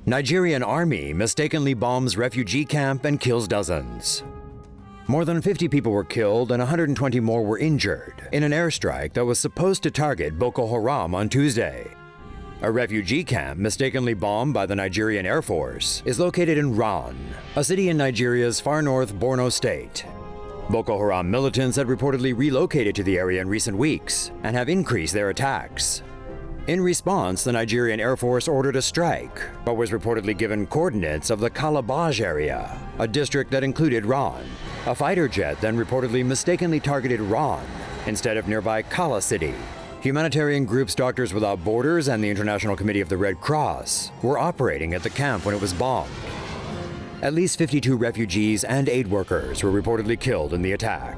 Nigerian army mistakenly bombs refugee camp and kills dozens. More than 50 people were killed and 120 more were injured in an airstrike that was supposed to target Boko Haram on Tuesday. A refugee camp mistakenly bombed by the Nigerian Air Force is located in Rann, a city in Nigeria's far north Borno state. Boko Haram militants had reportedly relocated to the area in recent weeks and have increased their attacks. In response, the Nigerian Air Force ordered a strike, but was reportedly given coordinates of the Kala Balge area, a district that included Rann. A fighter jet then reportedly mistakenly targeted Rann instead of nearby Kala City. Humanitarian groups Doctors Without Borders and the International Committee of the Red Cross were operating at the camp when it was bombed. At least 52 refugees and aid workers were reportedly killed in the attack.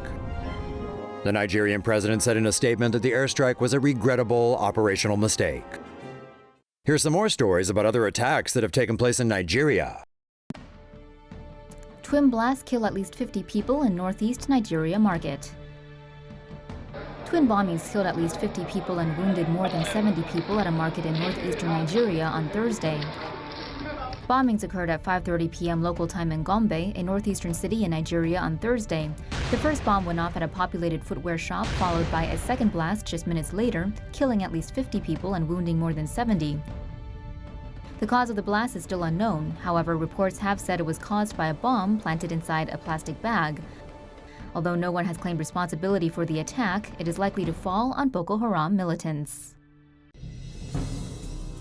The Nigerian president said in a statement that the airstrike was a regrettable operational mistake. Here's some more stories about other attacks that have taken place in Nigeria. Twin blasts kill at least 50 people in northeast Nigeria market. Twin bombings killed at least 50 people and wounded more than 70 people at a market in northeastern Nigeria on Thursday. Bombings occurred at 5:30 p.m. local time in Gombe, a northeastern city in Nigeria, on Thursday. The first bomb went off at a populated footwear shop, followed by a second blast just minutes later, killing at least 50 people and wounding more than 70. The cause of the blast is still unknown. However, reports have said it was caused by a bomb planted inside a plastic bag. Although no one has claimed responsibility for the attack, it is likely to fall on Boko Haram militants.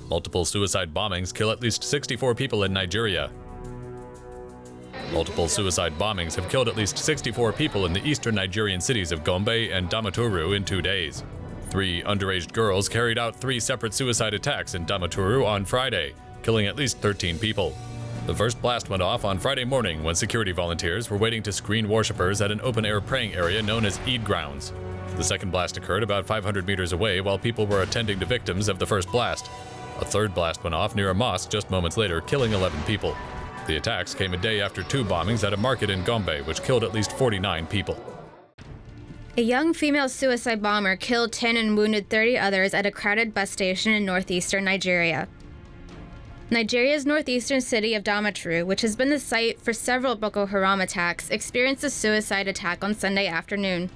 Multiple suicide bombings kill at least 64 people in Nigeria. Multiple suicide bombings have killed at least 64 people in the eastern Nigerian cities of Gombe and Damaturu in 2 days. 3 underage girls carried out 3 separate suicide attacks in Damaturu on Friday, killing at least 13 people. The first blast went off on Friday morning when security volunteers were waiting to screen worshippers at an open-air praying area known as Eid grounds. The second blast occurred about 500 meters away while people were attending to victims of the first blast. A third blast went off near a mosque just moments later, killing 11 people. The attacks came a day after 2 bombings at a market in Gombe, which killed at least 49 people. A young female suicide bomber killed 10 and wounded 30 others at a crowded bus station in northeastern Nigeria. Nigeria's northeastern city of Damaturu, which has been the site for several Boko Haram attacks, experienced a suicide attack on Sunday afternoon.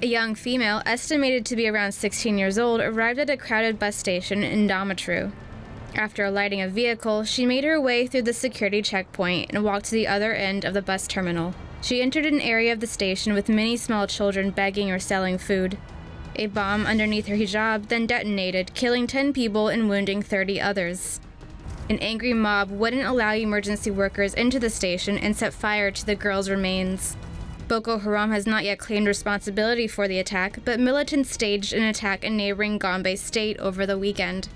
A young female, estimated to be around 16 years old, arrived at a crowded bus station in Damaturu. After alighting a vehicle, she made her way through the security checkpoint and walked to the other end of the bus terminal. She entered an area of the station with many small children begging or selling food. A bomb underneath her hijab then detonated, killing 10 people and wounding 30 others. An angry mob wouldn't allow emergency workers into the station and set fire to the girl's remains. Boko Haram has not yet claimed responsibility for the attack, but militants staged an attack in neighboring Gombe state over the weekend.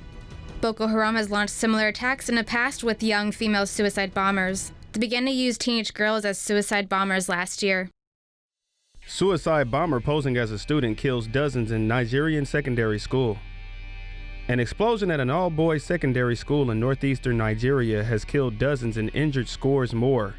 Boko Haram has launched similar attacks in the past with young female suicide bombers. They began to use teenage girls as suicide bombers last year. Suicide bomber posing as a student kills dozens in Nigerian secondary school. An explosion at an all-boys secondary school in northeastern Nigeria has killed dozens and injured scores more.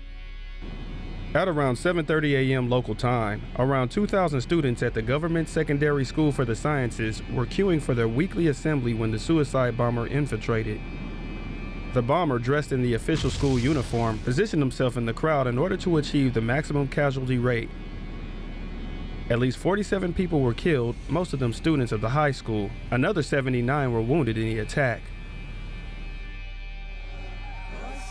At around 7:30 a.m. local time, around 2,000 students at the Government Secondary School for the Sciences were queuing for their weekly assembly when the suicide bomber infiltrated. The bomber, dressed in the official school uniform, positioned himself in the crowd in order to achieve the maximum casualty rate. At least 47 people were killed, most of them students of the high school. Another 79 were wounded in the attack.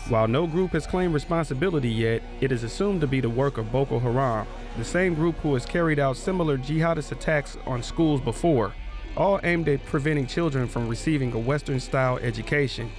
While no group has claimed responsibility yet, it is assumed to be the work of Boko Haram, the same group who has carried out similar jihadist attacks on schools before, all aimed at preventing children from receiving a Western-style education.